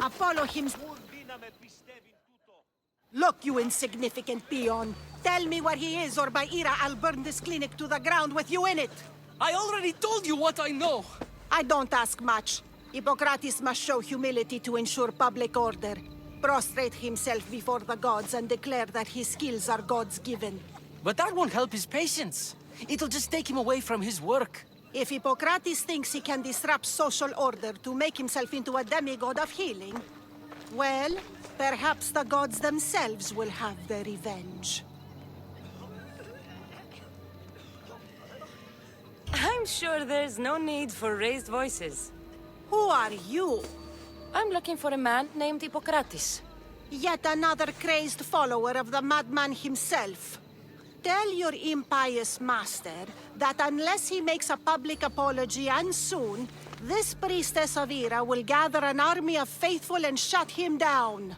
Follow him. Look, you insignificant peon. Tell me where he is, or by Ira, I'll burn this clinic to the ground with you in it. I already told you what I know. I don't ask much. Hippocrates must show humility to ensure public order. Prostrate himself before the gods and declare that his skills are God's given. But that won't help his patients. It'll just take him away from his work. If Hippocrates thinks he can disrupt social order to make himself into a demigod of healing, well, perhaps the gods themselves will have their revenge. I'm sure there's no need for raised voices. Who are you? I'm looking for a man named Hippocrates. Yet another crazed follower of the madman himself. Tell your impious master that unless he makes a public apology, and soon, this priestess of Ira will gather an army of faithful and shut him down.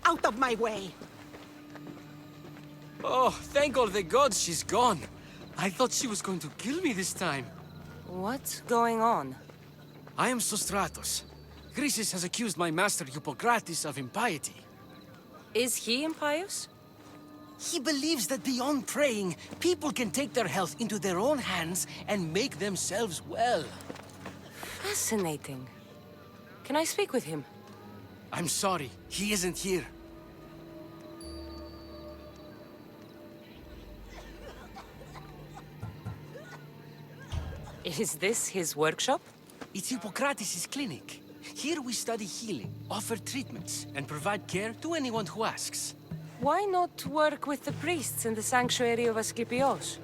Out of my way! Oh, thank all the gods she's gone. I thought she was going to kill me this time. What's going on? I am Sostratos. Chrysis has accused my master Hippocrates of impiety. Is he impious? He believes that beyond praying, people can take their health into their own hands and make themselves well. Fascinating. Can I speak with him? I'm sorry, he isn't here. Is this his workshop? It's Hippocrates' clinic. Here we study healing, offer treatments, and provide care to anyone who asks. Why not work with the priests in the sanctuary of Asclepios?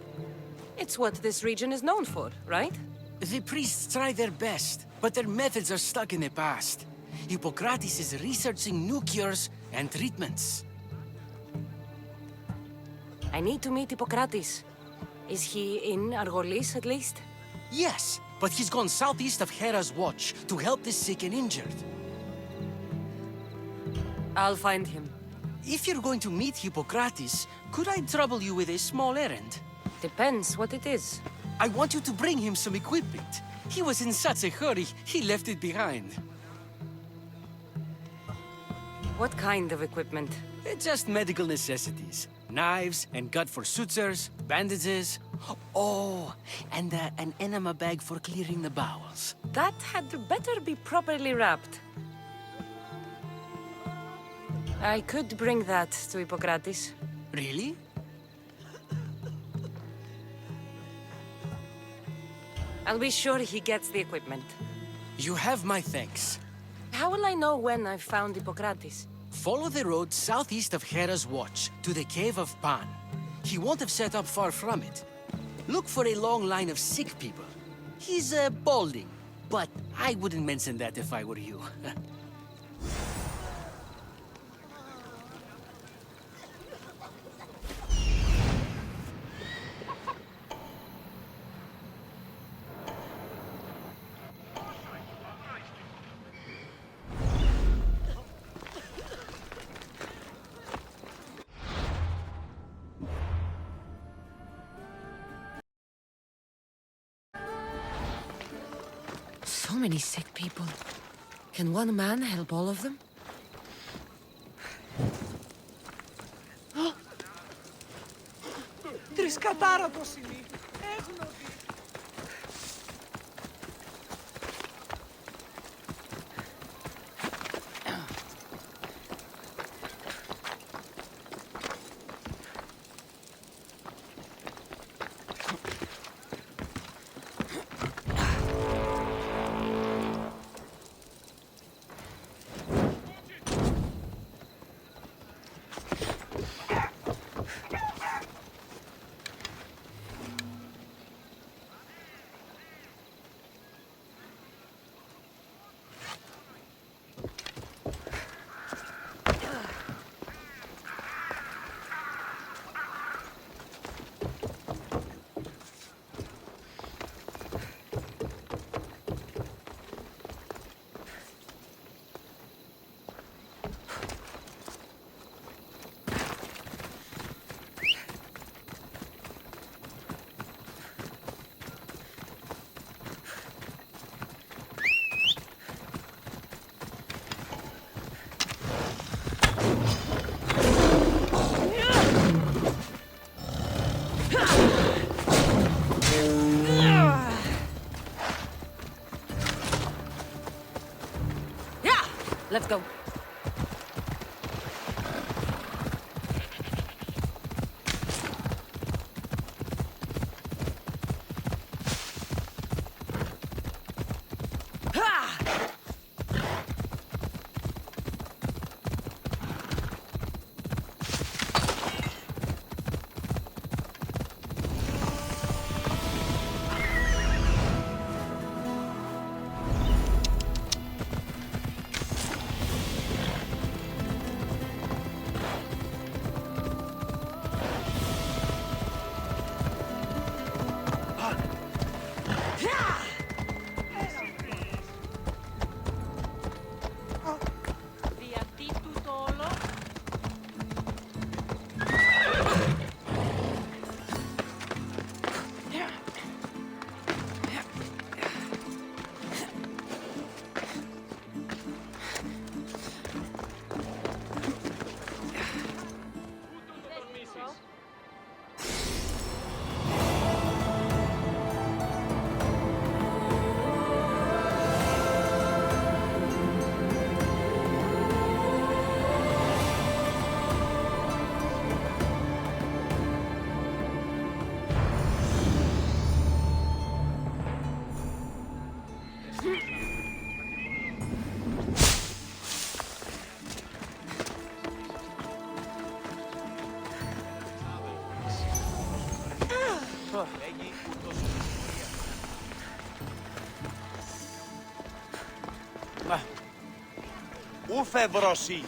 It's what this region is known for, right? The priests try their best, but their methods are stuck in the past. Hippocrates is researching new cures and treatments. I need to meet Hippocrates. Is he in Argolis, at least? Yes, but he's gone southeast of Hera's watch to help the sick and injured. I'll find him. If you're going to meet Hippocrates, could I trouble you with a small errand? Depends what it is. I want you to bring him some equipment. He was in such a hurry, he left it behind. What kind of equipment? Just medical necessities. Knives and gut for sutures, bandages. Oh, and an enema bag for clearing the bowels. That had better be properly wrapped. I could bring that to Hippocrates. Really? I'll be sure he gets the equipment. You have my thanks. How will I know when I've found Hippocrates? Follow the road southeast of Hera's watch to the cave of Pan. He won't have set up far from it. Look for a long line of sick people. He's balding, but I wouldn't mention that if I were you. So many sick people. Can one man help all of them? Τρισκατάρατος είναι. Έγνωτη. Let's go. Ουφε βροσί.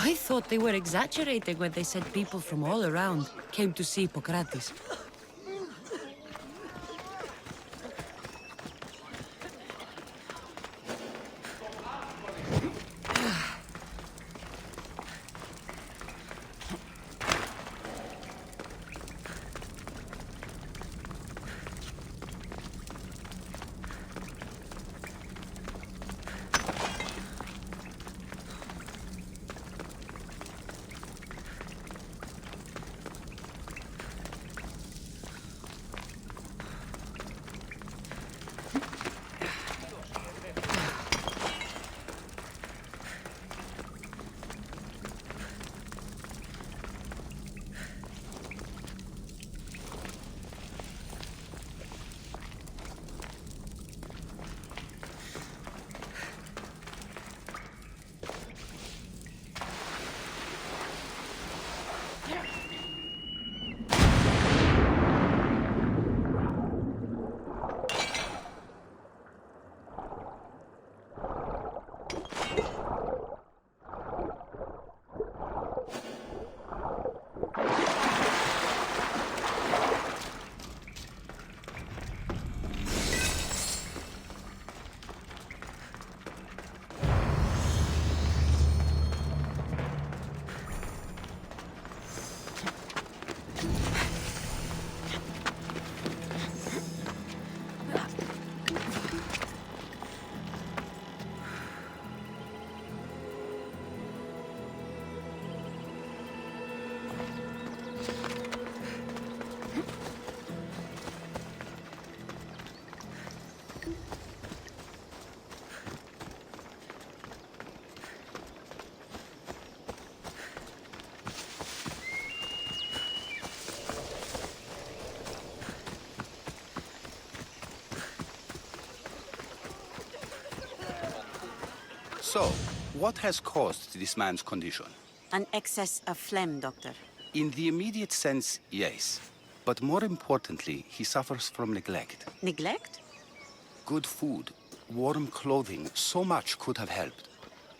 I thought they were exaggerating when they said people from all around came to see Hippocrates. So, what has caused this man's condition? An excess of phlegm, Doctor. In the immediate sense, yes. But more importantly, he suffers from neglect. Neglect? Good food, warm clothing, so much could have helped.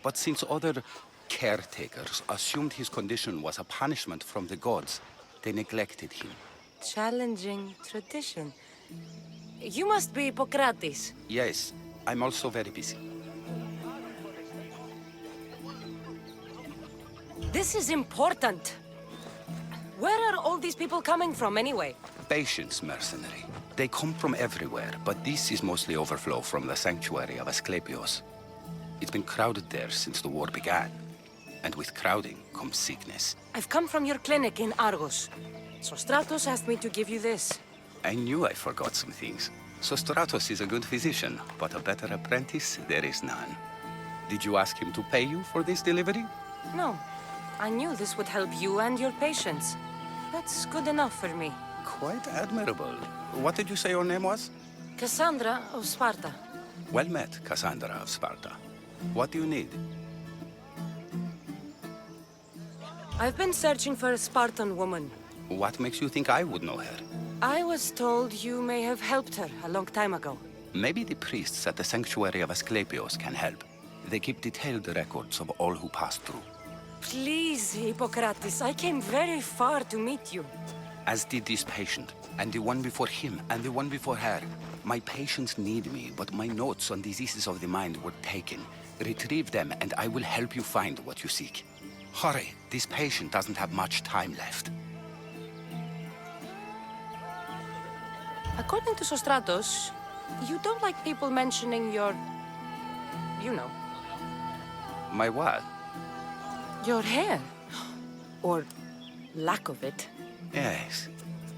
But since other caretakers assumed his condition was a punishment from the gods, they neglected him. Challenging tradition. You must be Hippocrates. Yes, I'm also very busy. This is important. Where are all these people coming from, anyway? Patience, mercenary. They come from everywhere, but this is mostly overflow from the sanctuary of Asclepios. It's been crowded there since the war began. And with crowding comes sickness. I've come from your clinic in Argos. Sostratos asked me to give you this. I knew I forgot some things. Sostratos is a good physician, but a better apprentice there is none. Did you ask him to pay you for this delivery? No. I knew this would help you and your patients. That's good enough for me. Quite admirable. What did you say your name was? Cassandra of Sparta. Well met, Cassandra of Sparta. What do you need? I've been searching for a Spartan woman. What makes you think I would know her? I was told you may have helped her a long time ago. Maybe the priests at the sanctuary of Asclepios can help. They keep detailed records of all who passed through. Please, Hippocrates, I came very far to meet you. As did this patient, and the one before him, and the one before her. My patients need me, but my notes on diseases of the mind were taken. Retrieve them, and I will help you find what you seek. Hurry, this patient doesn't have much time left. According to Sostratos, you don't like people mentioning your... you know. My what? Your hair. Or lack of it. Yes,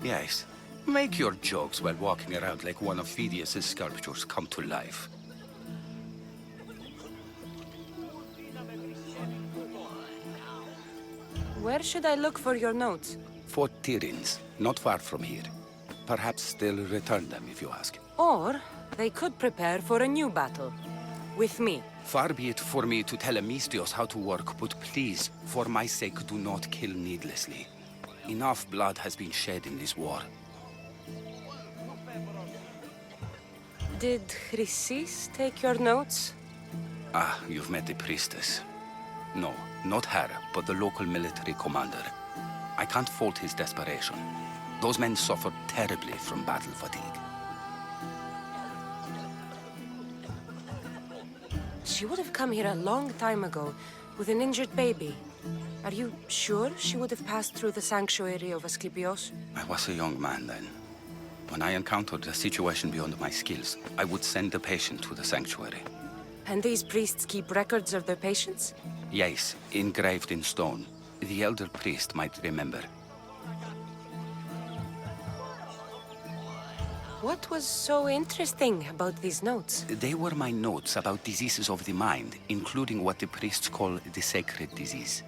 yes. Make your jokes while walking around like one of Phidias' sculptures come to life. Where should I look for your notes? For Tyrins, not far from here. Perhaps they'll return them if you ask. Or they could prepare for a new battle. With me. Far be it for me to tell Amistios how to work, but please, for my sake, do not kill needlessly. Enough blood has been shed in this war. Did Chrysis take your notes? Ah, you've met the priestess. No, not her, but the local military commander. I can't fault his desperation. Those men suffered terribly from battle fatigue. She would have come here a long time ago, with an injured baby. Are you sure she would have passed through the sanctuary of Asclepios? I was a young man then. When I encountered a situation beyond my skills, I would send the patient to the sanctuary. And these priests keep records of their patients? Yes, engraved in stone. The elder priest might remember. What was so interesting about these notes? They were my notes about diseases of the mind, including what the priests call the sacred disease.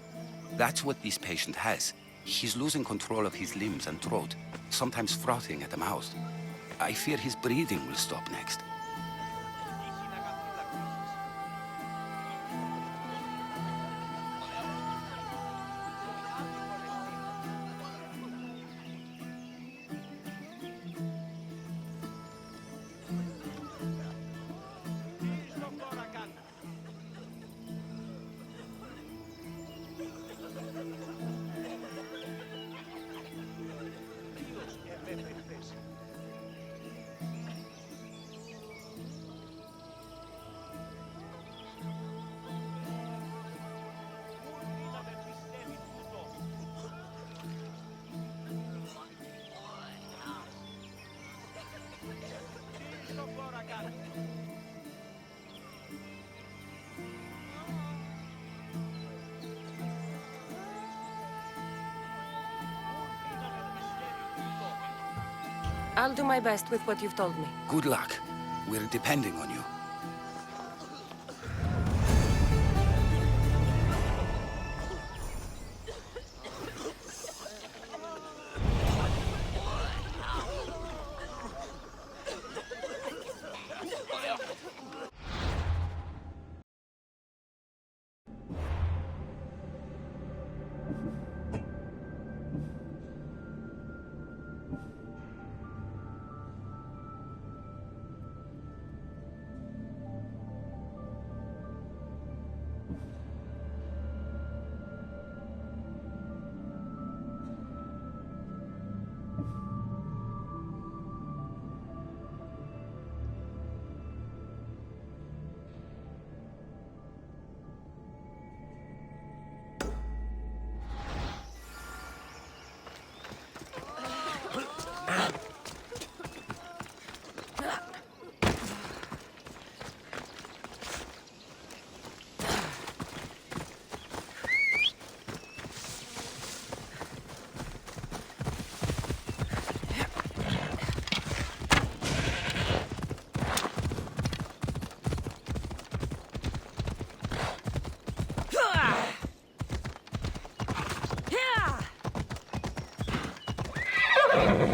That's what this patient has. He's losing control of his limbs and throat, sometimes frothing at the mouth. I fear his breathing will stop next. I'll do my best with what you've told me. Good luck. We're depending on you.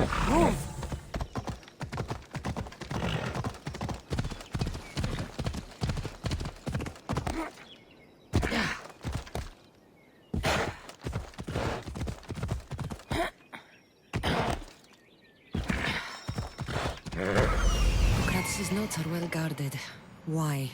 Move! Hippocrates' notes are well guarded. Why?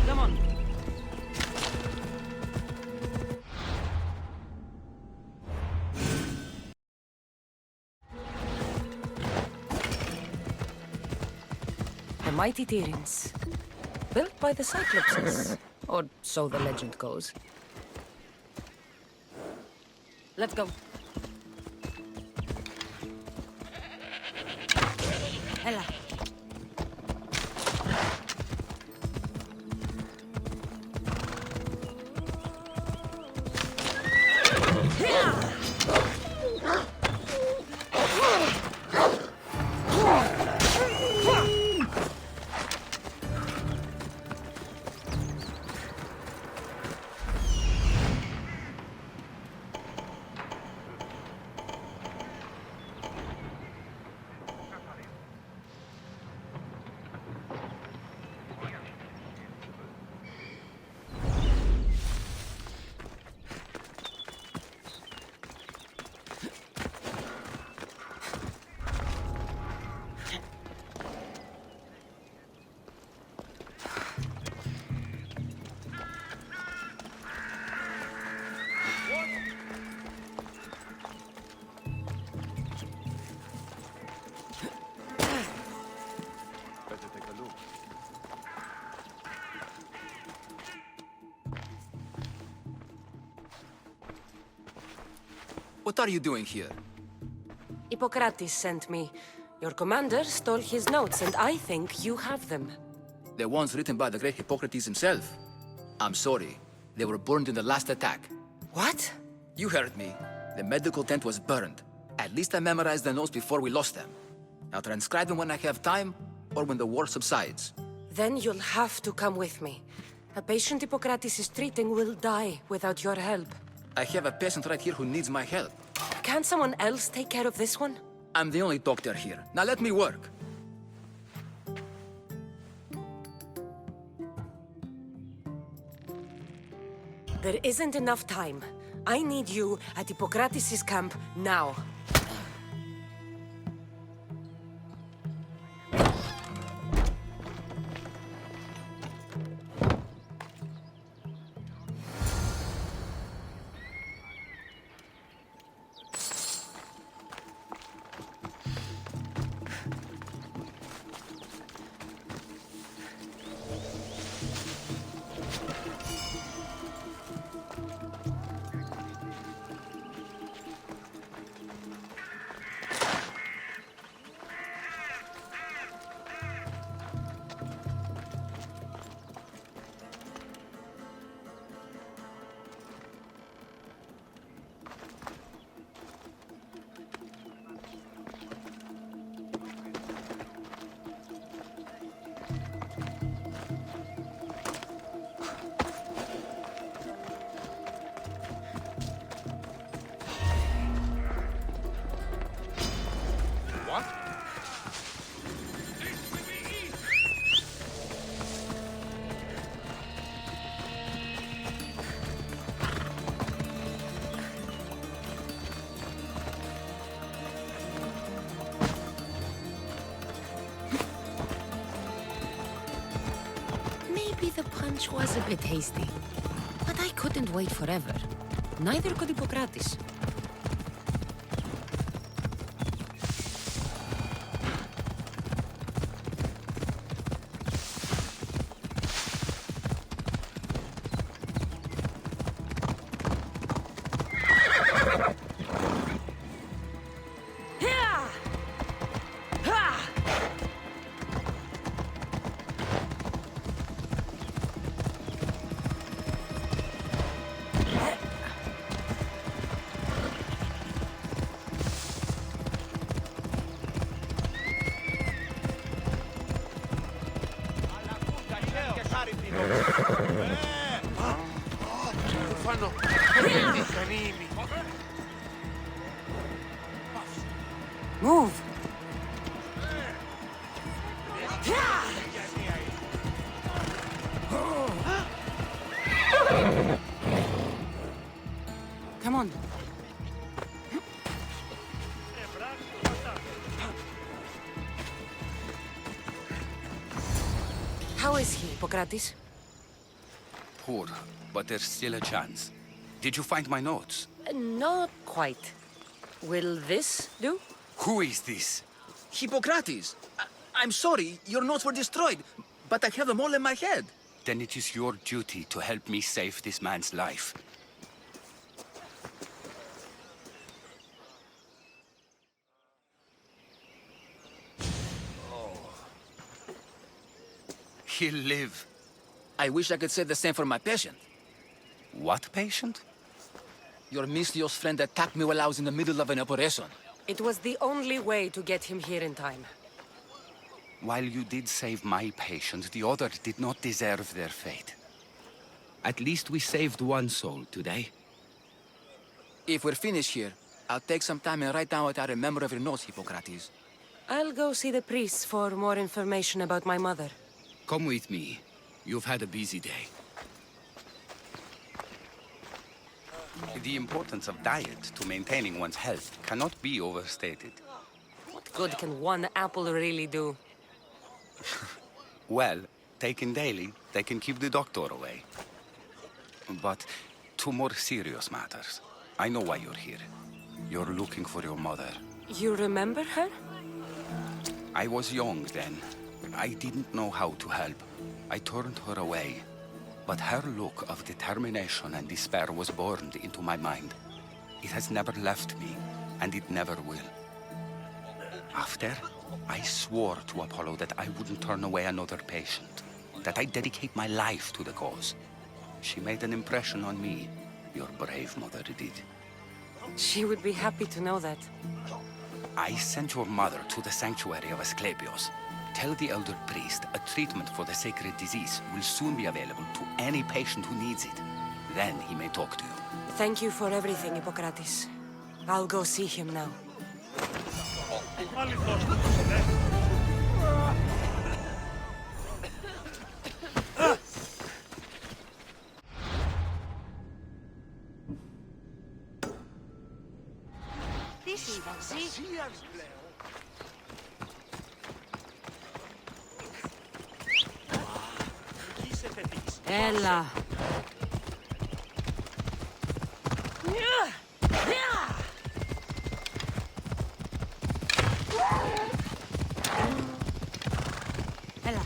Come on. The mighty Tyrants. Built by the Cyclopses. Or so the legend goes. Let's go. Hela. Better take a look. What are you doing here? Hippocrates sent me. Your commander stole his notes, and I think you have them. The ones written by the great Hippocrates himself. I'm sorry. They were burned in the last attack. What? You heard me. The medical tent was burned. At least I memorized the notes before we lost them. I'll transcribe them when I have time, or when the war subsides. Then you'll have to come with me. A patient Hippocrates is treating will die without your help. I have a patient right here who needs my help. Can't someone else take care of this one? I'm the only doctor here. Now let me work. There isn't enough time. I need you at Hippocrates' camp now. Maybe the punch was a bit hasty. But I couldn't wait forever. Neither could Hippocrates. Fanno i canini. Move! Come on. How is he, Hippocrates? Poor, but there's still a chance. Did you find my notes? Not quite. Will this do? Who is this? Hippocrates! I'm sorry, your notes were destroyed, but I have them all in my head. Then it is your duty to help me save this man's life. He'll live. I wish I could say the same for my patient. What patient? Your mysterious friend attacked me while I was in the middle of an operation. It was the only way to get him here in time. While you did save my patient, the other did not deserve their fate. At least we saved one soul today. If we're finished here, I'll take some time and write down what I remember of your notes, Hippocrates. I'll go see the priests for more information about my mother. Come with me. You've had a busy day. The importance of diet to maintaining one's health cannot be overstated. What good can one apple really do? Well, taken daily, they can keep the doctor away. But to more serious matters, I know why you're here. You're looking for your mother. You remember her? I was young then. I didn't know how to help. I turned her away. But her look of determination and despair was burned into my mind. It has never left me, and it never will. After, I swore to Apollo that I wouldn't turn away another patient, that I'd dedicate my life to the cause. She made an impression on me. Your brave mother did. She would be happy to know that. I sent your mother to the sanctuary of Asclepios. Tell the elder priest a treatment for the sacred disease will soon be available to any patient who needs it. Then he may talk to you. Thank you for everything, Hippocrates. I'll go see him now. Ella. Ella.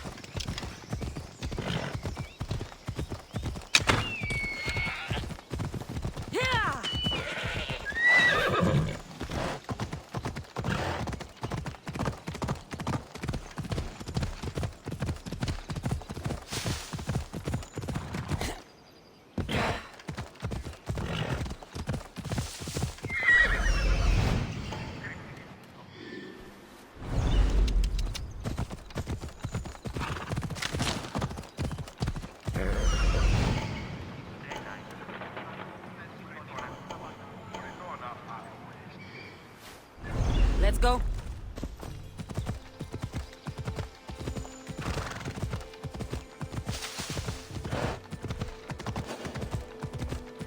Let's go.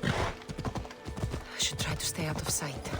I should try to stay out of sight.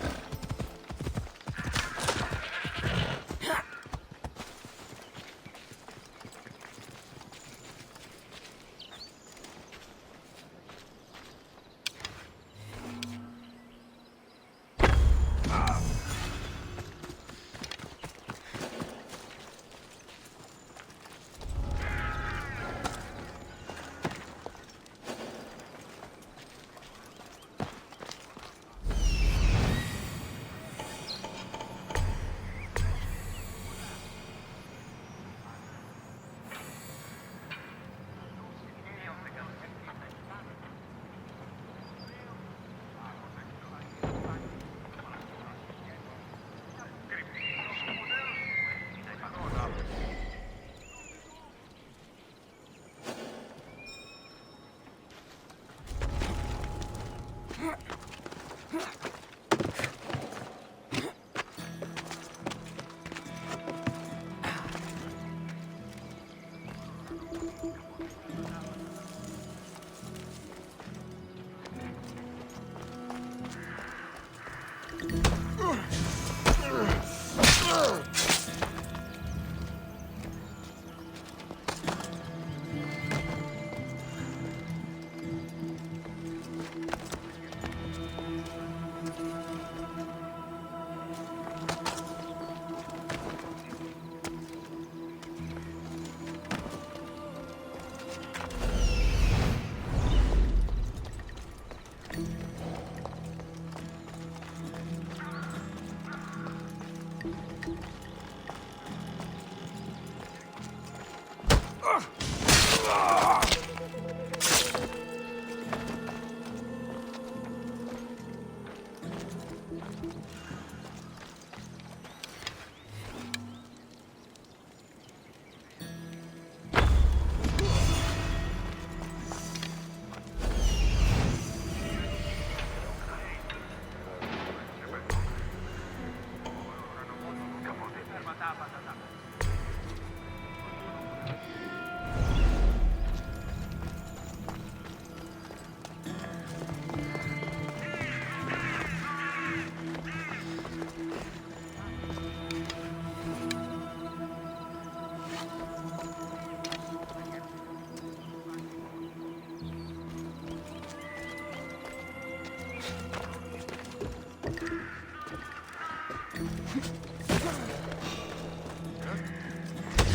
You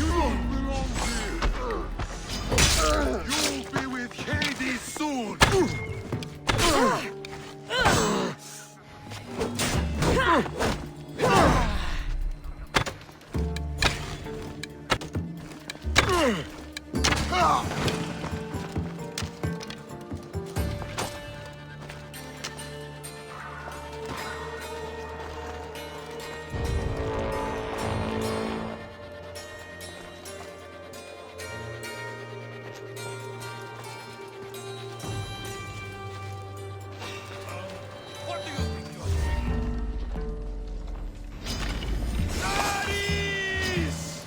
don't belong here. You'll be with Hades soon. What do you think you're doing? Hades!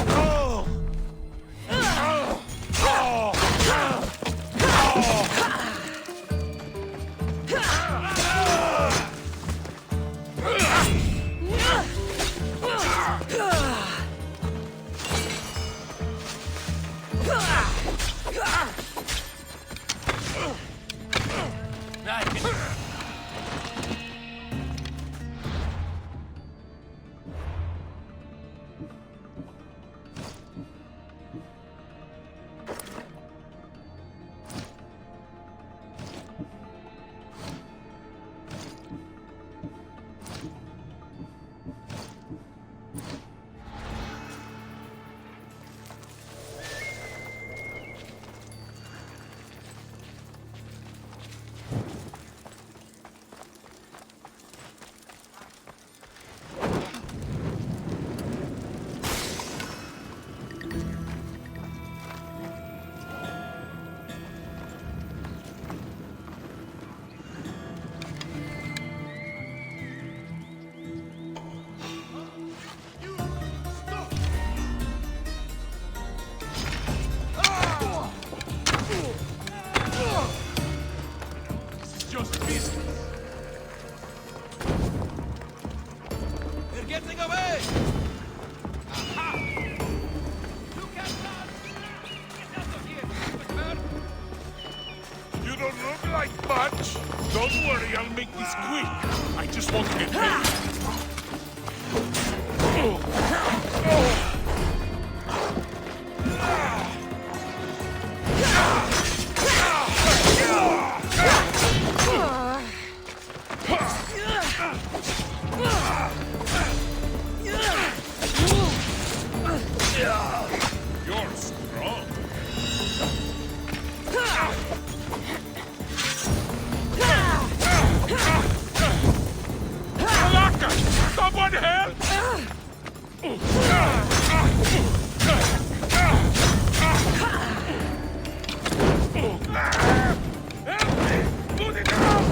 Oh! Just business. They're getting away! Aha! You can't run! Get out of here, Whisper! You don't look like much. Don't worry, I'll make this quick. I just want to get paid. You're strong. Malaka! Someone help! Help me! Put it out!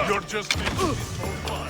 You're just in this for fun.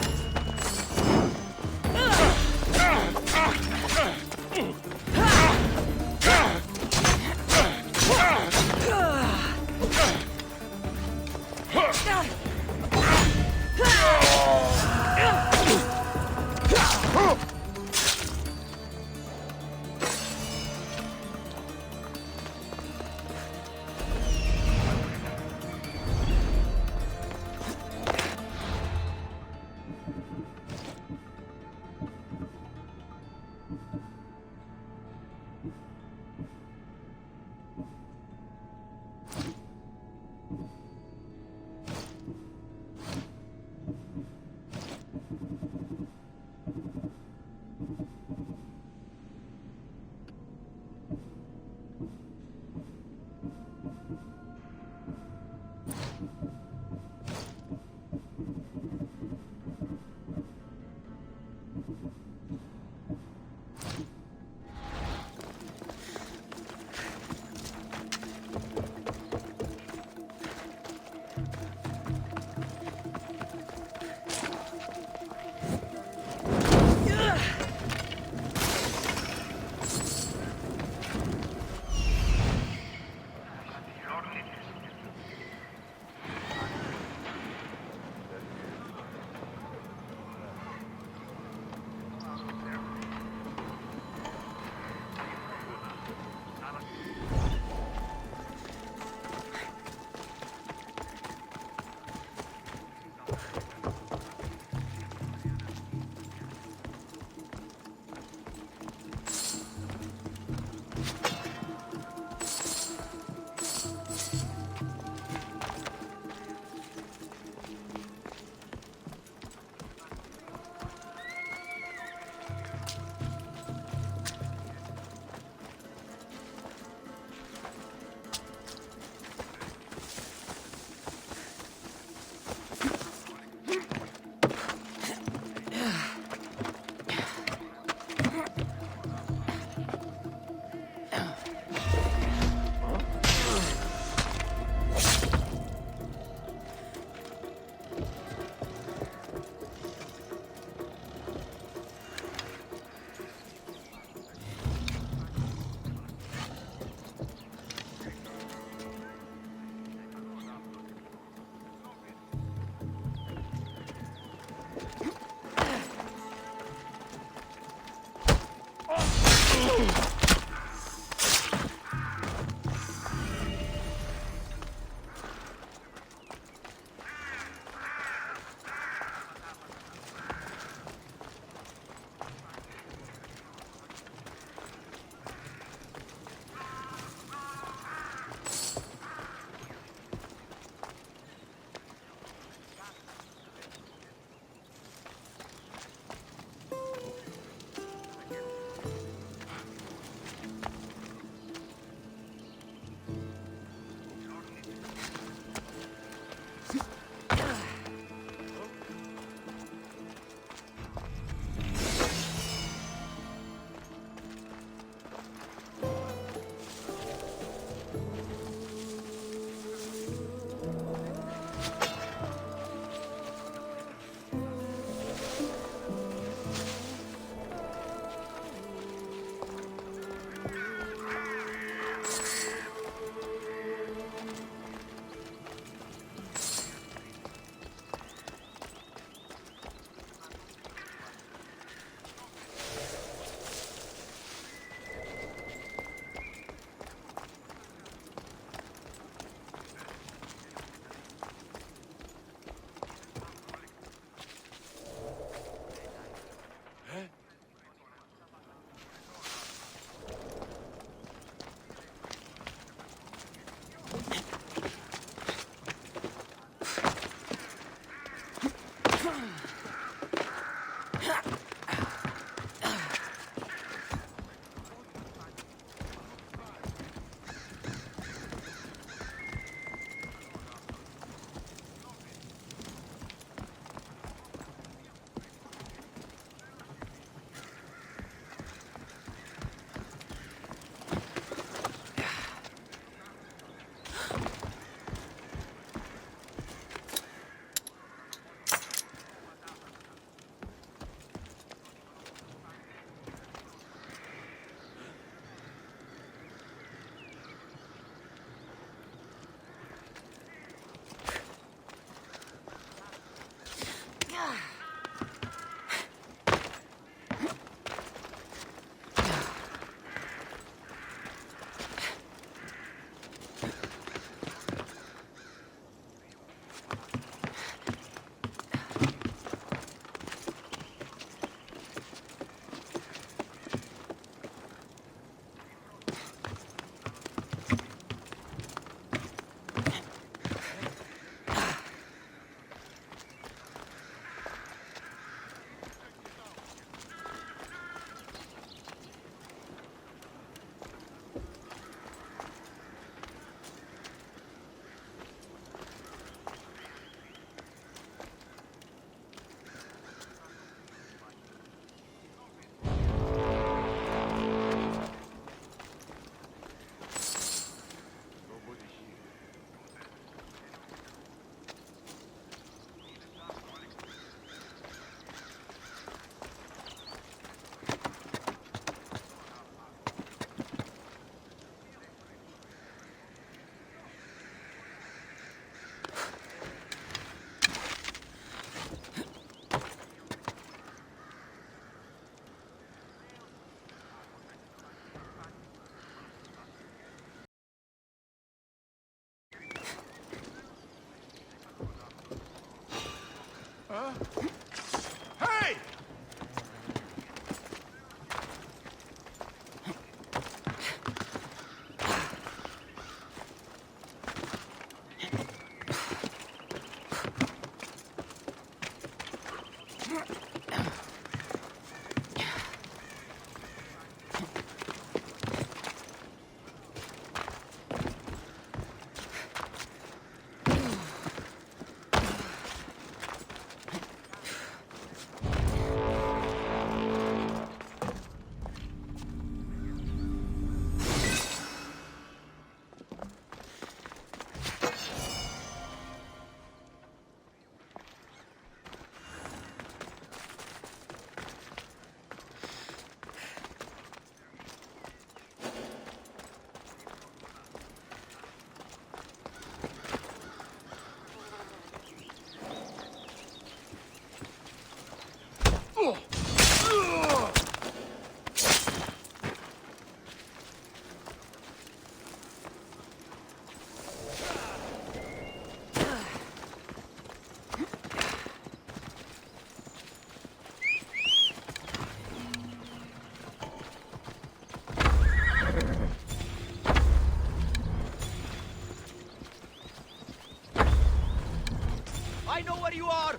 where you are!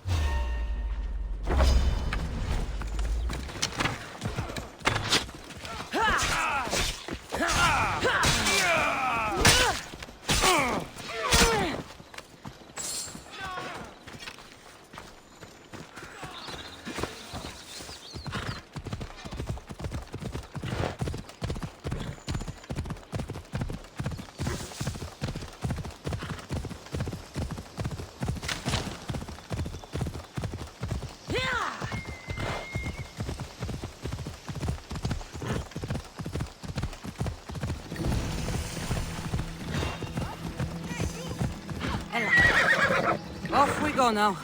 Off we go now.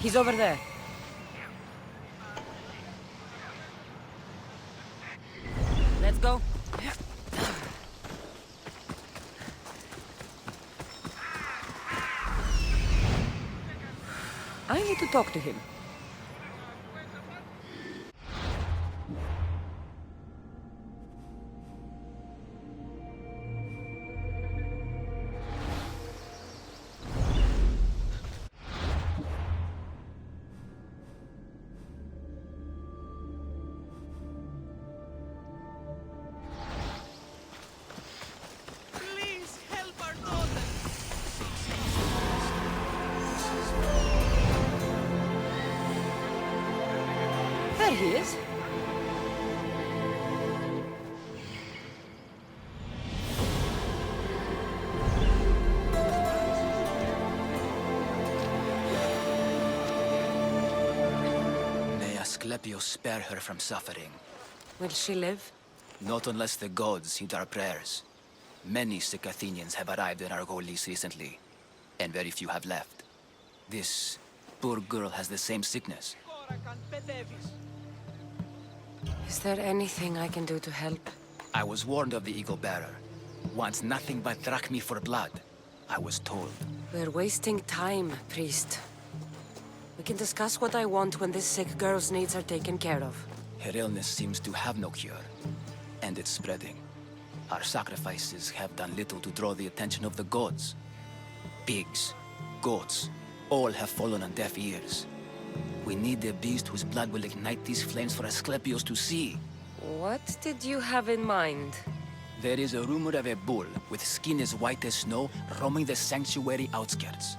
He's over there. Let's go. I need to talk to him. Please help our daughter. There he is. May Asclepius spare her from suffering. Will she live? Not unless the gods heed our prayers. Many sick Athenians have arrived in Argolis recently, and very few have left. This poor girl has the same sickness. Is there anything I can do to help? I was warned of the Eagle Bearer. Wants nothing but drachmi for blood, I was told. We're wasting time, priest. We can discuss what I want when this sick girl's needs are taken care of. Her illness seems to have no cure, and it's spreading. Our sacrifices have done little to draw the attention of the gods. Pigs, goats, all have fallen on deaf ears. We need a beast whose blood will ignite these flames for Asclepius to see. What did you have in mind? There is a rumor of a bull with skin as white as snow roaming the sanctuary outskirts.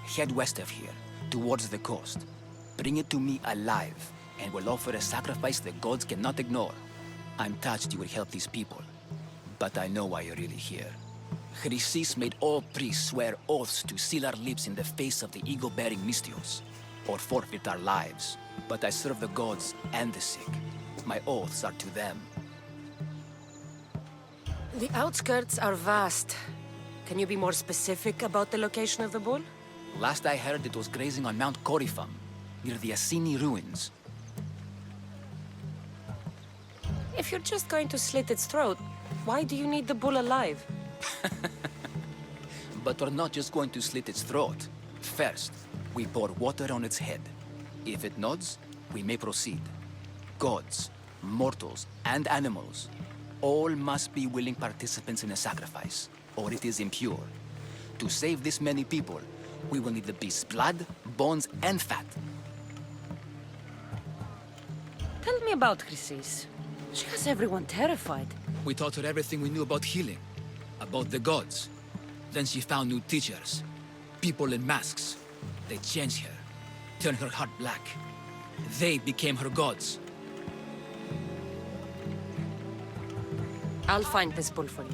Head west of here, towards the coast. Bring it to me alive, and we'll offer a sacrifice the gods cannot ignore. I'm touched you will help these people, but I know why you're really here. Chrysis made all priests swear oaths to seal our lips in the face of the eagle-bearing Mystios, or forfeit our lives. But I serve the gods and the sick. My oaths are to them. The outskirts are vast. Can you be more specific about the location of the bull? Last I heard, it was grazing on Mount Corifum, near the Assini ruins. If you're just going to slit its throat, why do you need the bull alive? But we're not just going to slit its throat. First, we pour water on its head. If it nods, we may proceed. Gods, mortals, and animals, all must be willing participants in a sacrifice, or it is impure. To save this many people, we will need the beast's blood, bones, and fat. Tell me about Chrysis. She has everyone terrified. We taught her everything we knew about healing, about the gods. Then she found new teachers, people in masks. They changed her, turned her heart black. They became her gods. I'll find this bull for you.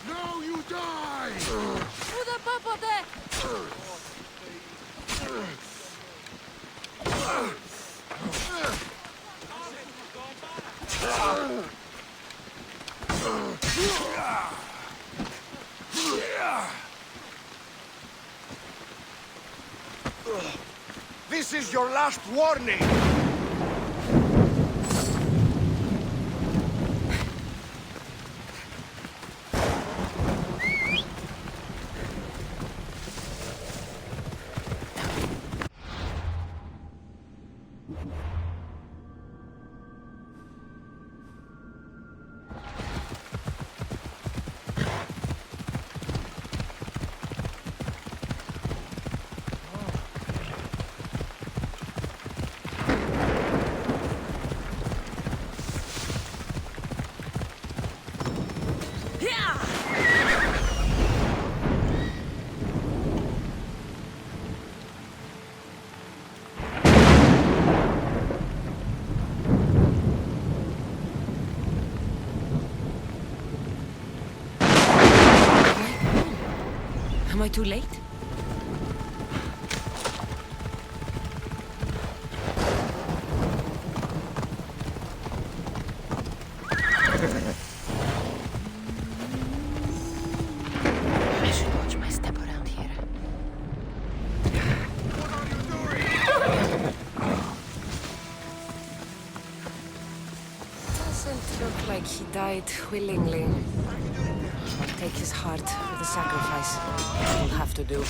Now you die! This is your last warning! Am I too late? Looked like he died willingly. I'll take his heart for the sacrifice. We'll have to do.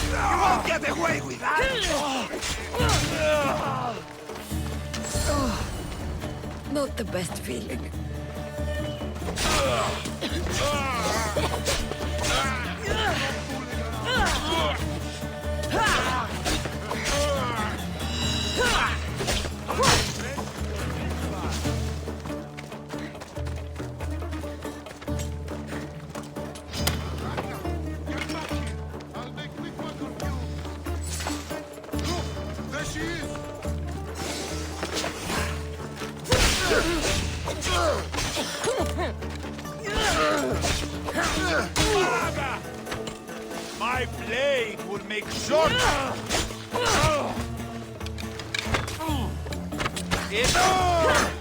You won't get away with that! Not the best feeling. I'll make quick work of you! Look! There she is! Father! My blade will make short! Enough!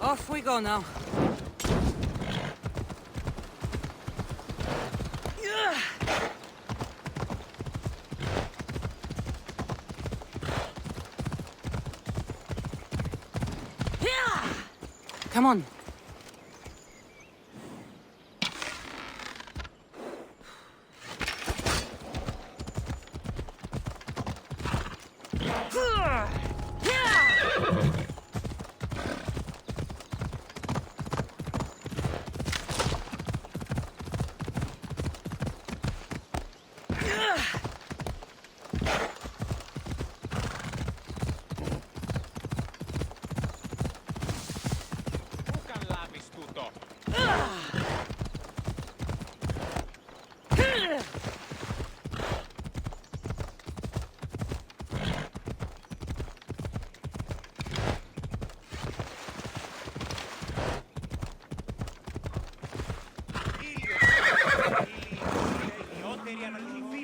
Off we go now. Come on.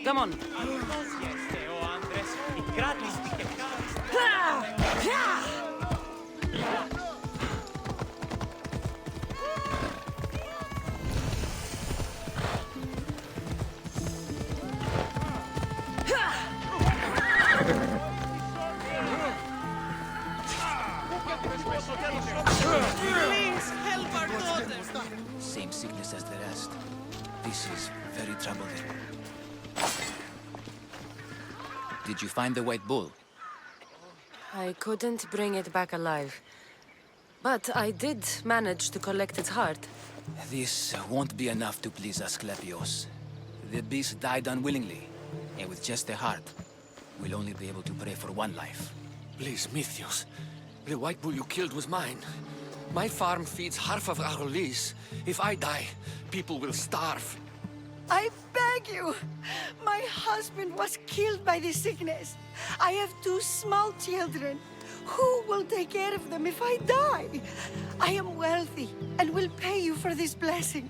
Come on. Please help our daughter. Same sickness as the rest. This is very troubling. Did you find the white bull? I couldn't bring it back alive. But I did manage to collect its heart. This won't be enough to please Asclepios. The beast died unwillingly, and with just the heart, we'll only be able to pray for one life. Please, Mythios. The white bull you killed was mine. My farm feeds half of our lease. If I die, people will starve. I beg you! My husband was killed by this sickness. I have 2 small children. Who will take care of them if I die? I am wealthy and will pay you for this blessing.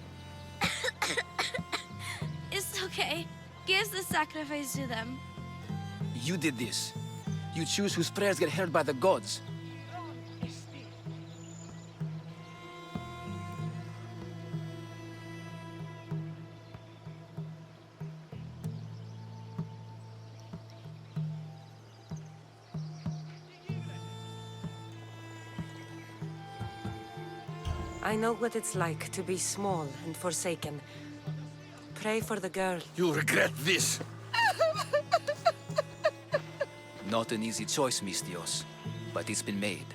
It's okay. Give the sacrifice to them. You did this. You choose whose prayers get heard by the gods. I know what it's like to be small and forsaken. Pray for the girl. You'll regret this. Not an easy choice, Mystios, but it's been made.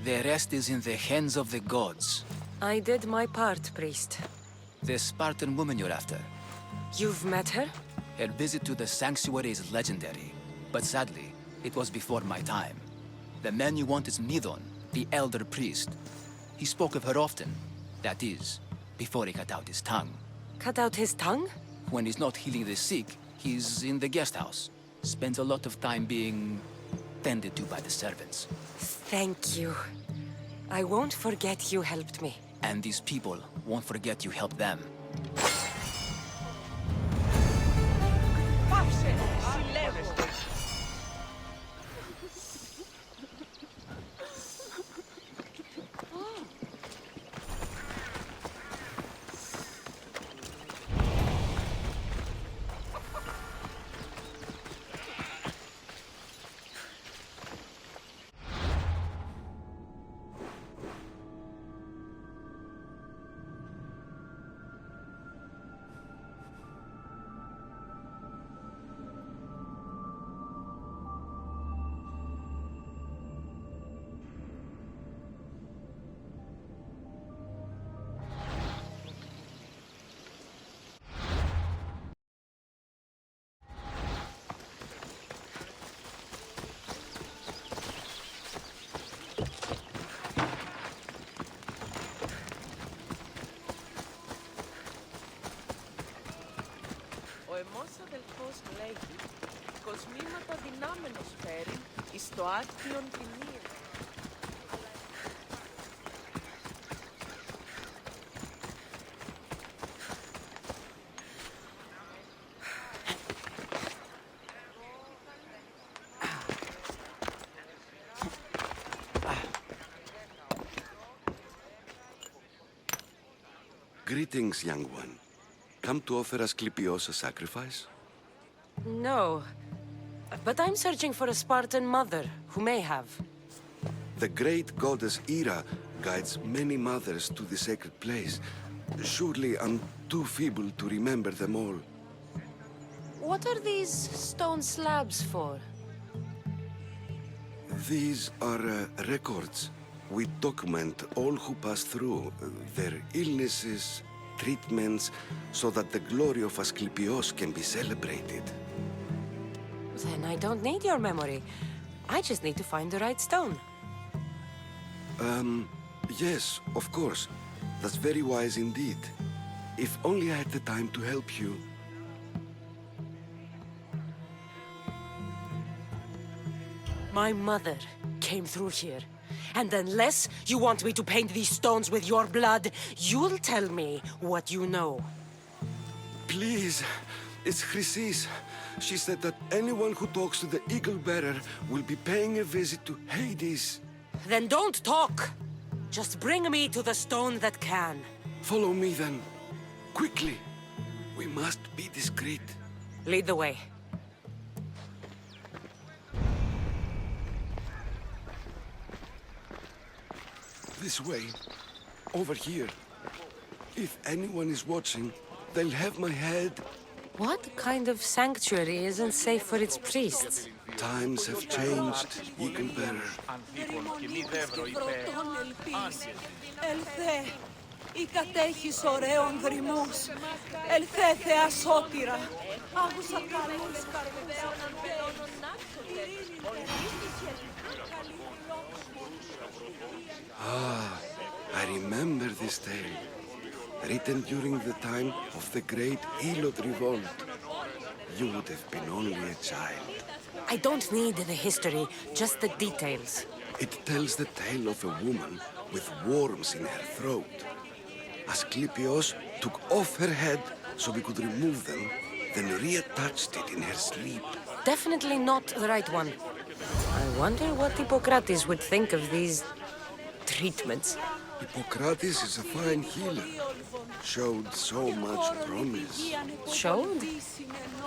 The rest is in the hands of the gods. I did my part, priest. The Spartan woman you're after. You've met her? Her visit to the sanctuary is legendary, but sadly, it was before my time. The man you want is Nidon, the elder priest. He spoke of her often. That is, before he cut out his tongue. Cut out his tongue? When he's not healing the sick, he's in the guest house. Spends a lot of time being tended to by the servants. Thank you. I won't forget you helped me. And these people won't forget you helped them. Ο αιμός αδελφός λέγει πως μήματα δυνάμενος φέρει εις το άκιον ποινία. Greetings, young one. Come to offer Asclepios a sacrifice? No. But I'm searching for a Spartan mother who may have. The great goddess Ira guides many mothers to the sacred place. Surely I'm too feeble to remember them all. What are these stone slabs for? These are records. We document all who pass through, their illnesses, treatments, so that the glory of Asclepios can be celebrated. Then I don't need your memory. I just need to find the right stone. Yes, of course. That's very wise indeed. If only I had the time to help you. My mother came through here. And unless you want me to paint these stones with your blood, you'll tell me what you know. Please, it's Chrysis. She said that anyone who talks to the Eagle Bearer will be paying a visit to Hades. Then don't talk! Just bring me to the stone that can. Follow me then. Quickly. We must be discreet. Lead the way. This way. Over here. If anyone is watching, they'll have my head. What kind of sanctuary isn't safe for its priests? Times have changed, Eagle Bearer. Ελθέ, ή κατέχεις ωραίων δρυμούς. Ελθέ, Θεά σώτηρα. Άκουσα καλούς καρπεδαίων Ah, I remember this tale. Written during the time of the great Elot revolt. You would have been only a child. I don't need the history, just the details. It tells the tale of a woman with worms in her throat. Asclepios took off her head so we could remove them, then reattached it in her sleep. Definitely not the right one. I wonder what Hippocrates would think of these treatments. Hippocrates is a fine healer. Showed so much promise. Showed?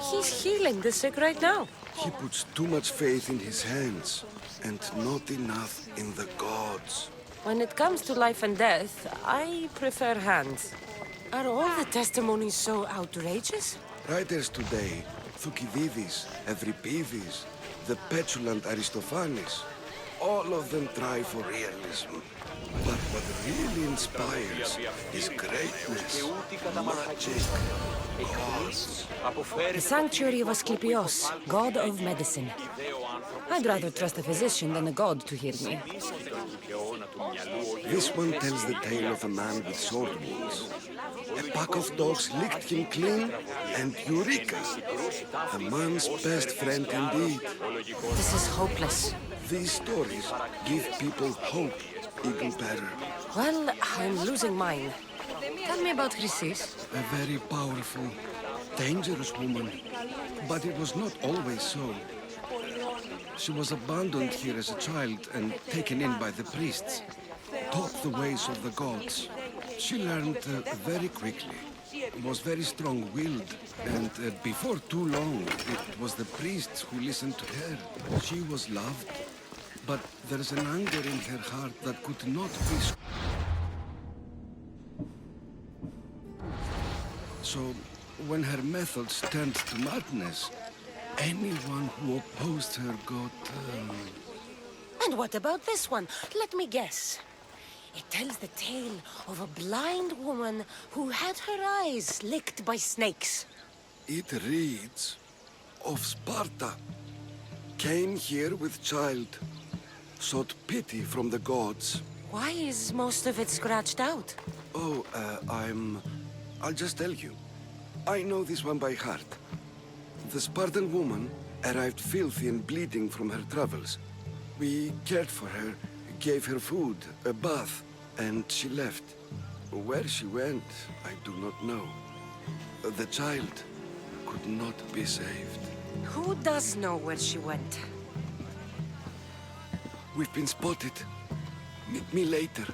He's healing the sick right now. He puts too much faith in his hands, and not enough in the gods. When it comes to life and death, I prefer hands. Are all the testimonies so outrageous? Writers today, Thucydides, Euripides, the petulant Aristophanes, all of them try for realism. But what really inspires is greatness, magic, gods. The sanctuary of Asclepios, god of medicine. I'd rather trust a physician than a god to heal me. This one tells the tale of a man with sword wounds. A pack of dogs licked him clean, and Eureka! The man's best friend indeed. This is hopeless. These stories give people hope, Eagle Bearer. Well, I'm losing mine. Tell me about Chrysis. A very powerful, dangerous woman. But it was not always so. She was abandoned here as a child and taken in by the priests. Taught the ways of the gods. She learned very quickly. Was very strong-willed. And before too long, it was the priests who listened to her. She was loved. But there's an anger in her heart that could not be... So, when her methods turned to madness, anyone who opposed her got... And what about this one? Let me guess. It tells the tale of a blind woman who had her eyes licked by snakes. It reads of Sparta. Came here with child. Sought pity from the gods. Why is most of it scratched out? Oh, I'll just tell you. I know this one by heart. The Spartan woman arrived filthy and bleeding from her travels. We cared for her, gave her food, a bath, and she left. Where she went, I do not know. The child could not be saved. Who does know where she went? We've been spotted. Meet me later,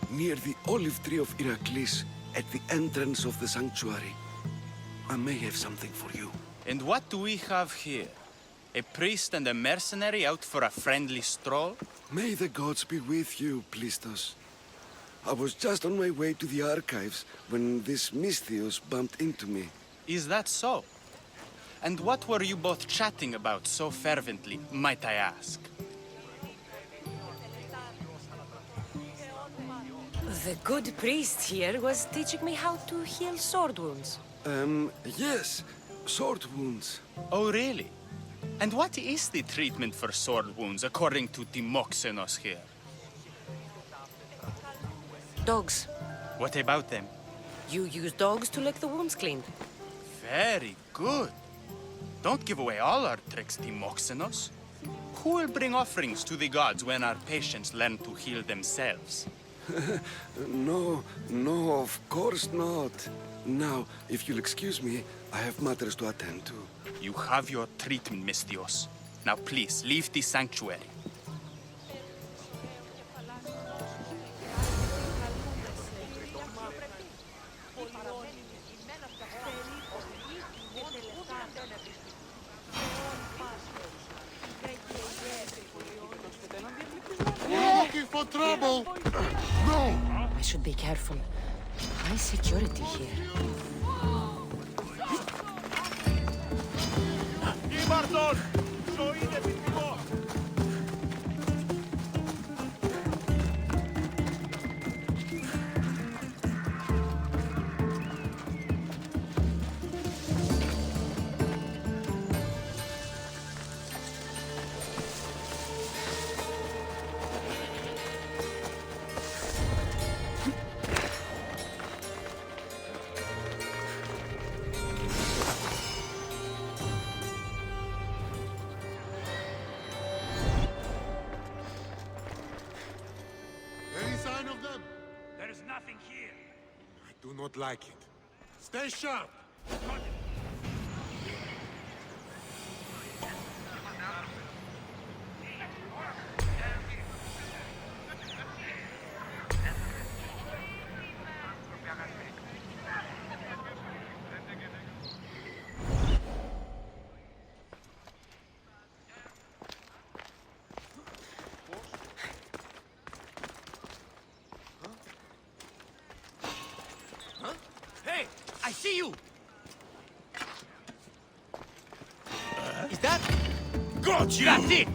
near the olive tree of Iraklis, at the entrance of the sanctuary. I may have something for you. And what do we have here? A priest and a mercenary out for a friendly stroll? May the gods be with you, Plistos. I was just on my way to the archives when this Misthios bumped into me. Is that so? And what were you both chatting about so fervently, might I ask? The good priest here was teaching me how to heal sword wounds. Yes. Sword wounds. Oh, really? And what is the treatment for sword wounds, according to Timoxenos here? Dogs. What about them? You use dogs to lick the wounds clean. Very good. Don't give away all our tricks, Timoxenos. Who will bring offerings to the gods when our patients learn to heal themselves? No, of course not. Now, if you'll excuse me, I have matters to attend to. You have your treatment, Misthios. Now please, leave the sanctuary. Looking for trouble! No! I should be careful. High security here. Ήμαρτον! Ζωή είναι επιθυμός! Any sign of them? There is nothing here. I do not like it. Stay sharp! Hey, I see you! Is that? Got you! That's it!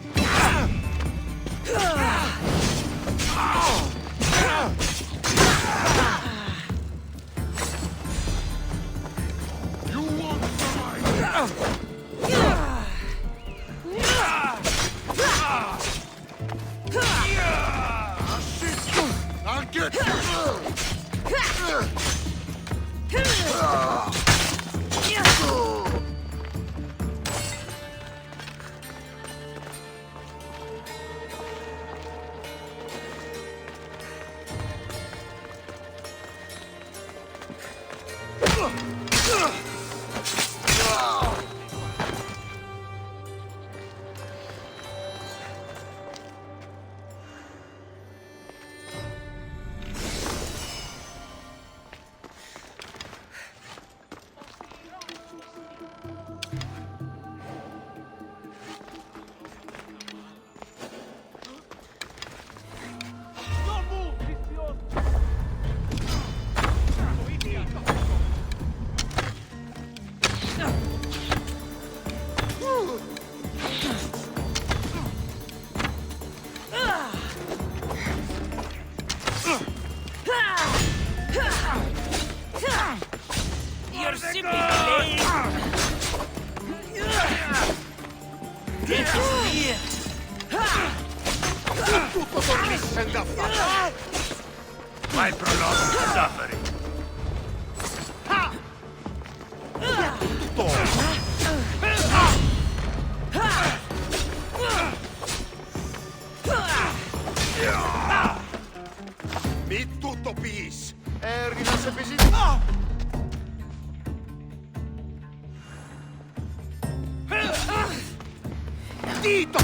You won't survive! I'll get You're simply lame. This is weird! tutto tornisce da fare! My prolonged suffering. Μη του το πεις! Έρχει να σε επιζητήσει! Τι το...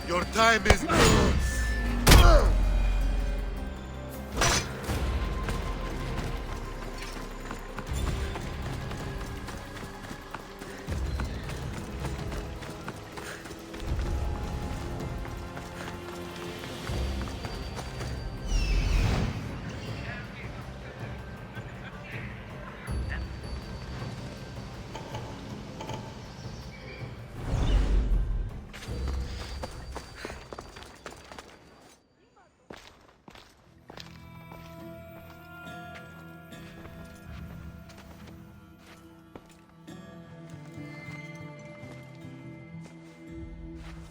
Your time is...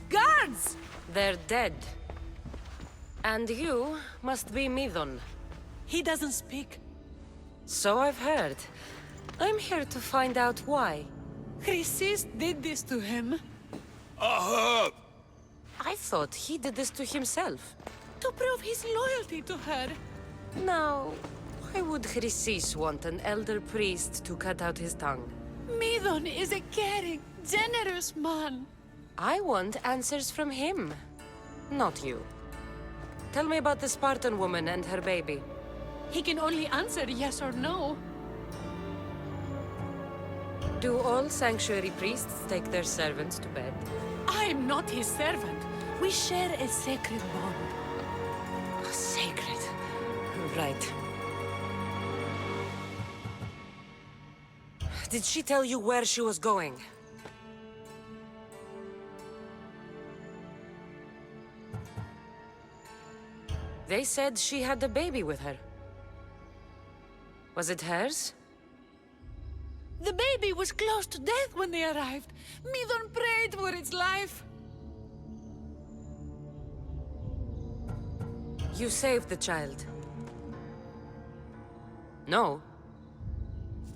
Guards! They're dead. And you must be Midon. He doesn't speak. So I've heard. I'm here to find out why. Chrysis did this to him. I thought he did this to himself. To prove his loyalty to her. Now, why would Chrysis want an elder priest to cut out his tongue? Midon is a caring, generous man. I want answers from him, not you. Tell me about the Spartan woman and her baby. He can only answer yes or no. Do all sanctuary priests take their servants to bed? I'm not his servant. We share a sacred bond. Sacred. Right. Did she tell you where she was going? They said she had a baby with her. Was it hers? The baby was close to death when they arrived. Midon prayed for its life. You saved the child. No.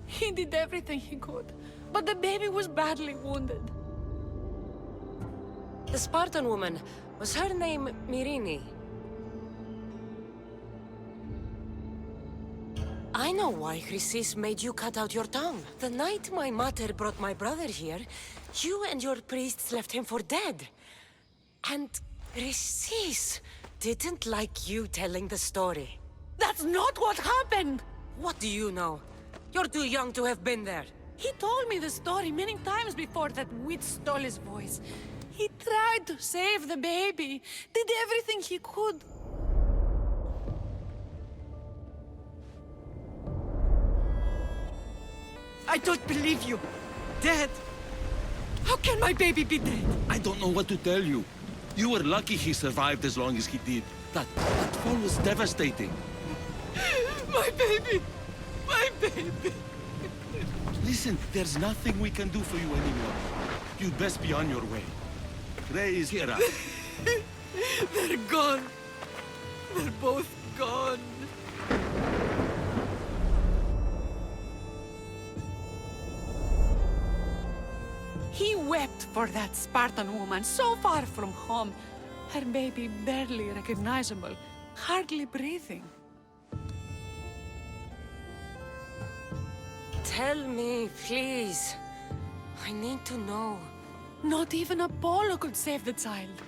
He did everything he could, but the baby was badly wounded. The Spartan woman, was her name Myrine? I know why Chrysis made you cut out your tongue. The night my mater brought my brother here, you and your priests left him for dead. And Chrysis didn't like you telling the story. That's not what happened! What do you know? You're too young to have been there. He told me the story many times before that witch stole his voice. He tried to save the baby, did everything he could. I don't believe you. Dead? How can my baby be dead? I don't know what to tell you. You were lucky he survived as long as he did. That fall was devastating. My baby! My baby! Listen, there's nothing we can do for you anymore. You'd best be on your way. Ray is here. They're gone. They're both gone. He wept for that Spartan woman so far from home. Her baby barely recognizable, hardly breathing. Tell me, please. I need to know. Not even Apollo could save the child.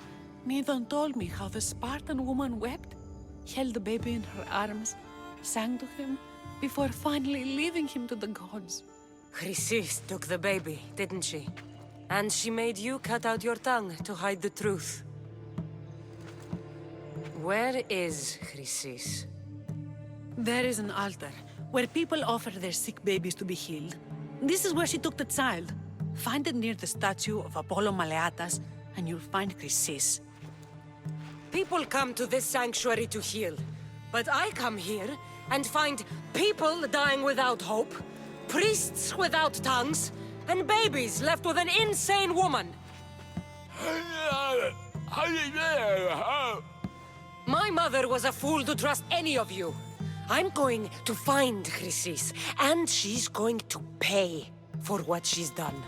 Midon told me how the Spartan woman wept, held the baby in her arms, sang to him, before finally leaving him to the gods. Chrysis took the baby, didn't she? And she made you cut out your tongue to hide the truth. Where is Chrysis? There is an altar where people offer their sick babies to be healed. This is where she took the child. Find it near the statue of Apollo Maleatas, and you'll find Chrysis. People come to this sanctuary to heal. But I come here and find people dying without hope, priests without tongues, and babies left with an insane woman. My mother was a fool to trust any of you. I'm going to find Chrysis, and she's going to pay for what she's done.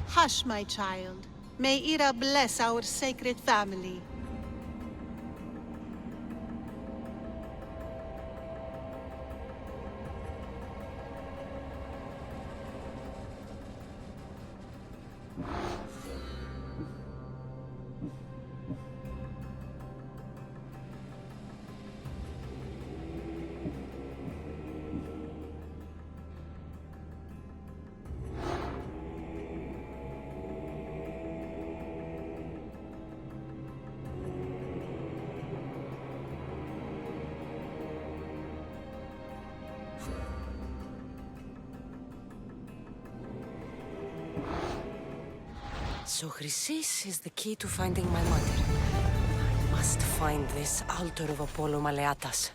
Hush, my child. May Ira bless our sacred family. So Chrysis is the key to finding my mother. I must find this altar of Apollo Maleatas.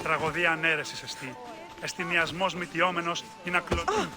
Τραγωδία ανέρεσης εστί. Εστιμιασμός μυτιόμενος ή να κλονίσει.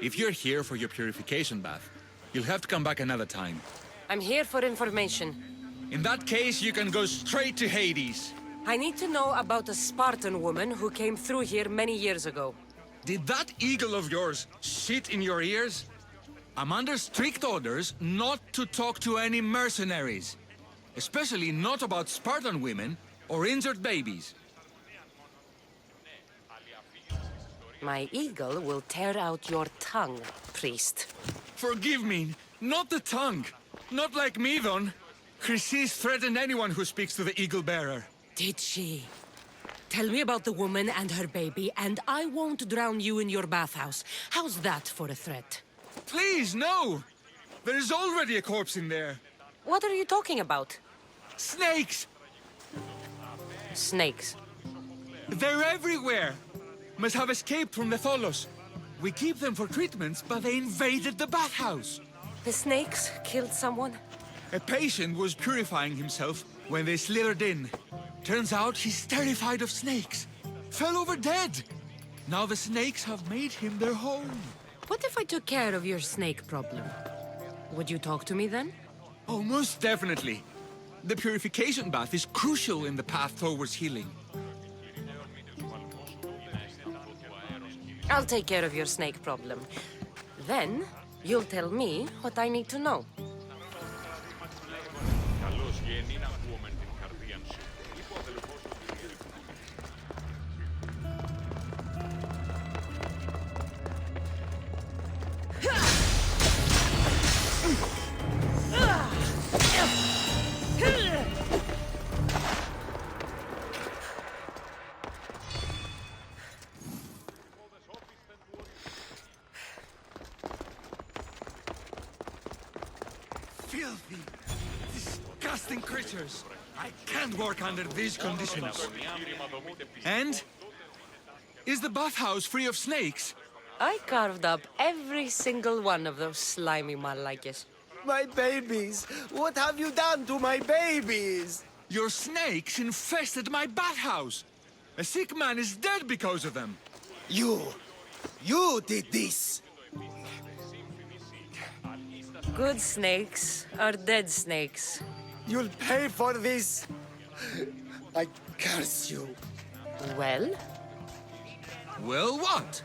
If you're here for your purification bath, you'll have to come back another time. I'm here for information. In that case, you can go straight to Hades. I need to know about a Spartan woman who came through here many years ago. Did that eagle of yours shit in your ears? I'm under strict orders not to talk to any mercenaries. Especially not about Spartan women or injured babies. My eagle will tear out your tongue, priest. Forgive me, not the tongue. Not like Medon. Chrysis threatened anyone who speaks to the eagle bearer. Did she? Tell me about the woman and her baby, and I won't drown you in your bathhouse. How's that for a threat? Please, no! There is already a corpse in there. What are you talking about? Snakes! Snakes? They're everywhere! Must have escaped from the Tholos. We keep them for treatments, but they invaded the bathhouse. The snakes killed someone? A patient was purifying himself when they slithered in. Turns out he's terrified of snakes. Fell over dead. Now the snakes have made him their home. What if I took care of your snake problem? Would you talk to me then? Oh, most definitely. The purification bath is crucial in the path towards healing. I'll take care of your snake problem. Then, you'll tell me what I need to know. Filthy, disgusting creatures. I can't work under these conditions. And? Is the bathhouse free of snakes? I carved up every single one of those slimy malakes. My babies! What have you done to my babies? Your snakes infested my bathhouse. A sick man is dead because of them. You did this! Good snakes are dead snakes. You'll pay for this! I curse you. Well? Well, what?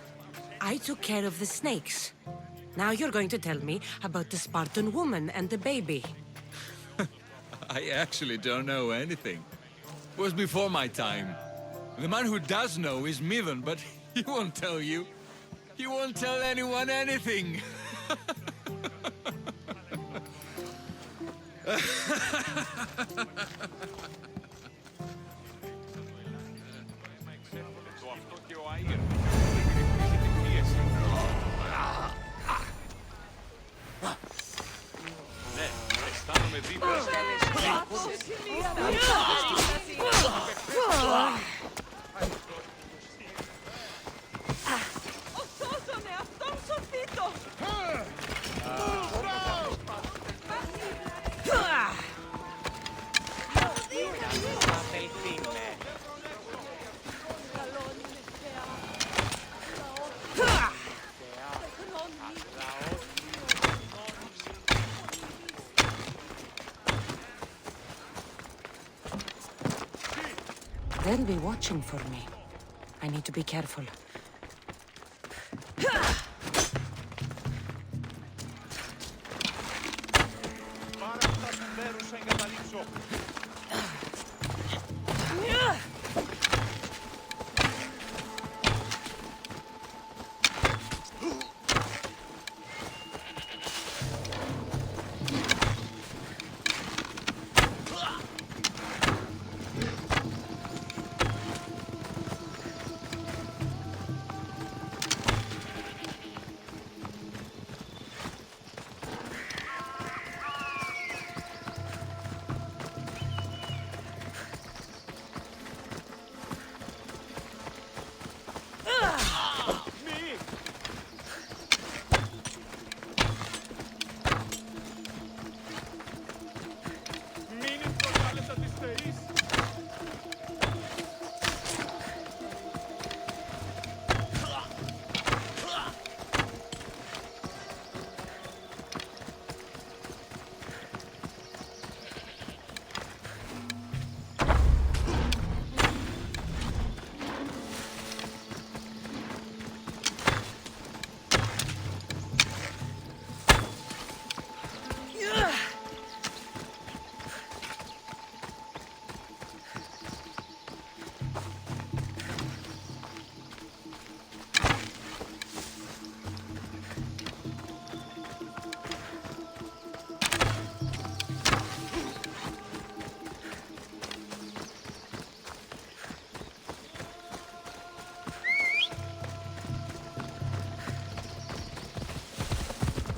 I took care of the snakes. Now you're going to tell me about the Spartan woman and the baby. I actually don't know anything. It was before my time. The man who does know is Medon, but he won't tell you. He won't tell anyone anything. They'll be watching for me. I need to be careful.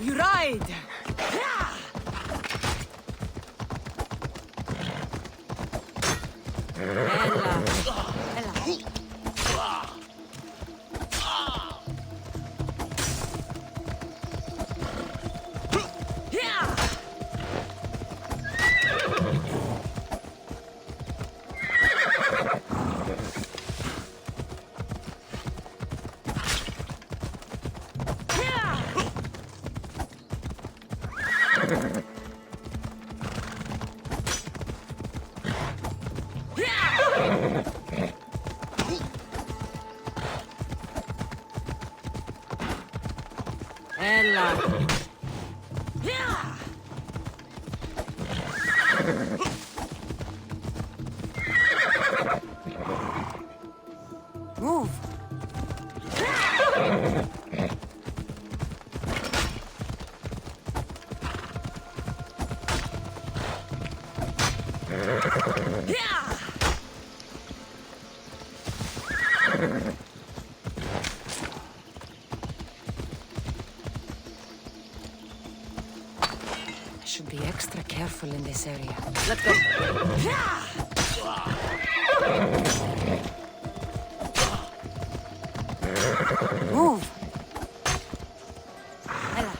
You ride! Ella. Move. I should be extra careful in this area. Let's go. Move. Ella.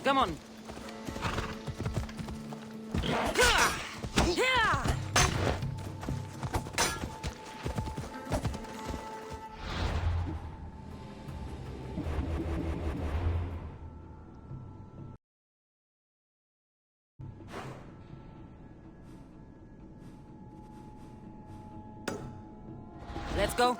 Come on. Let's go.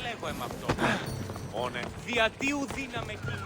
Λέγω εμ' αυτό. Όνε, διατίου δύναμε κοινή.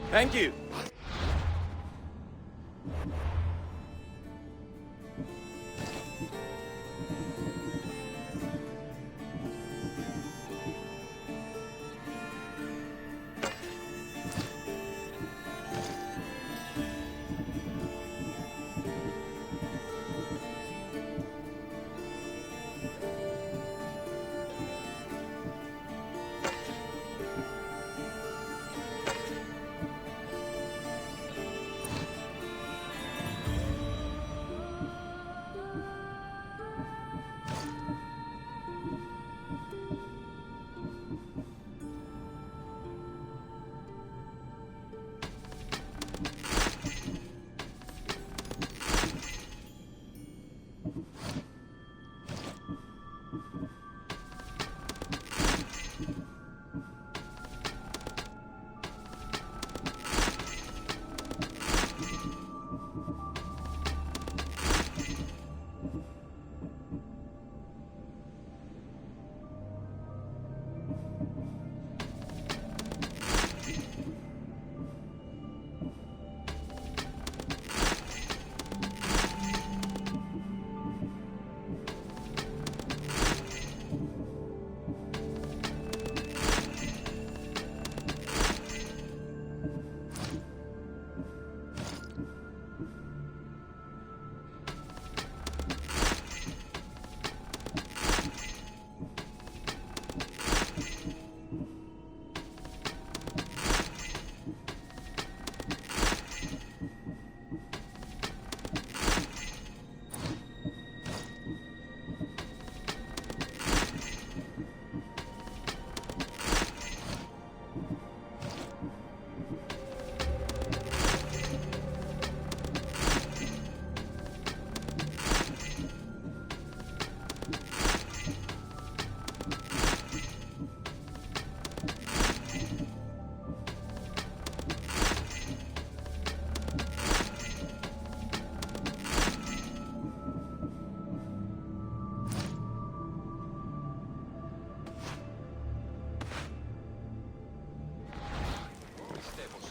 Thank you.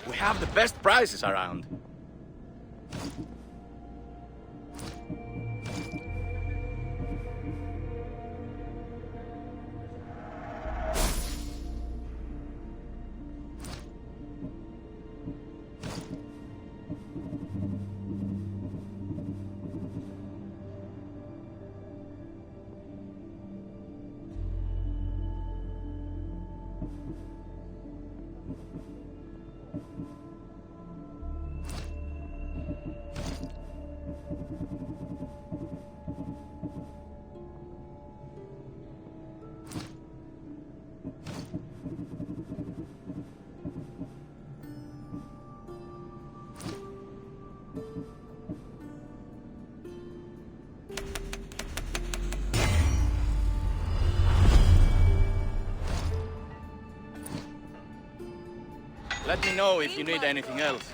We have the best prices around. Let me know if you need anything else.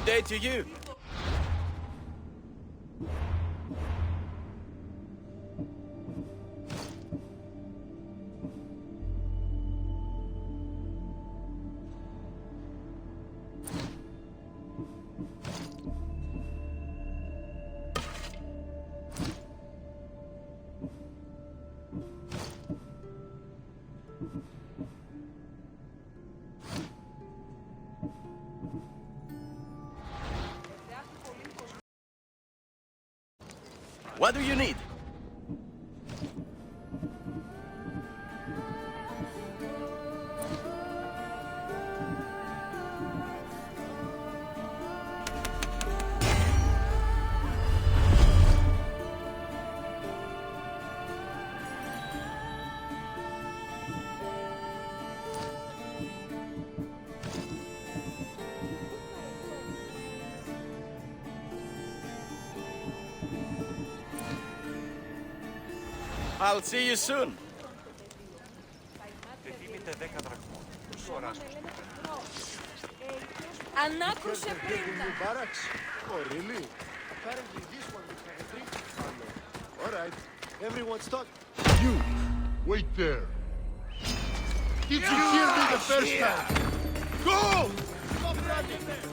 Good day to you. What do you need? I'll see you soon. Ανάκουσε πρίτα. Barracks? Oh, really? Apparently this one looks like a drinking parlor. All right, everyone's talk. You, wait there. Did you hear me the first time? Go! Stop running there!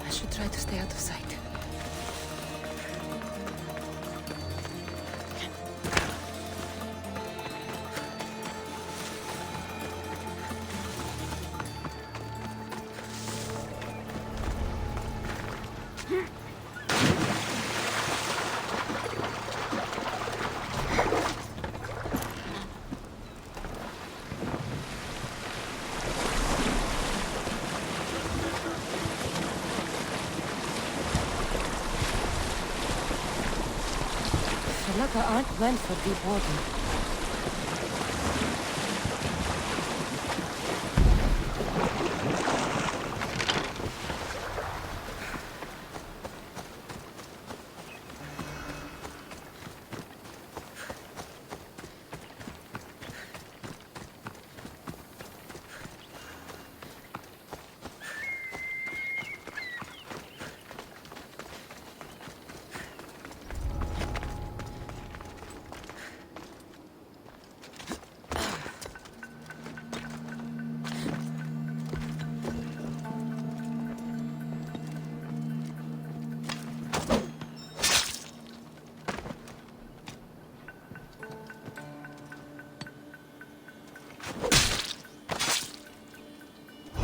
I should try to stay out of sight. Falaka aren't meant for deep water.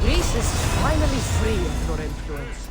Greece is finally free of your influence.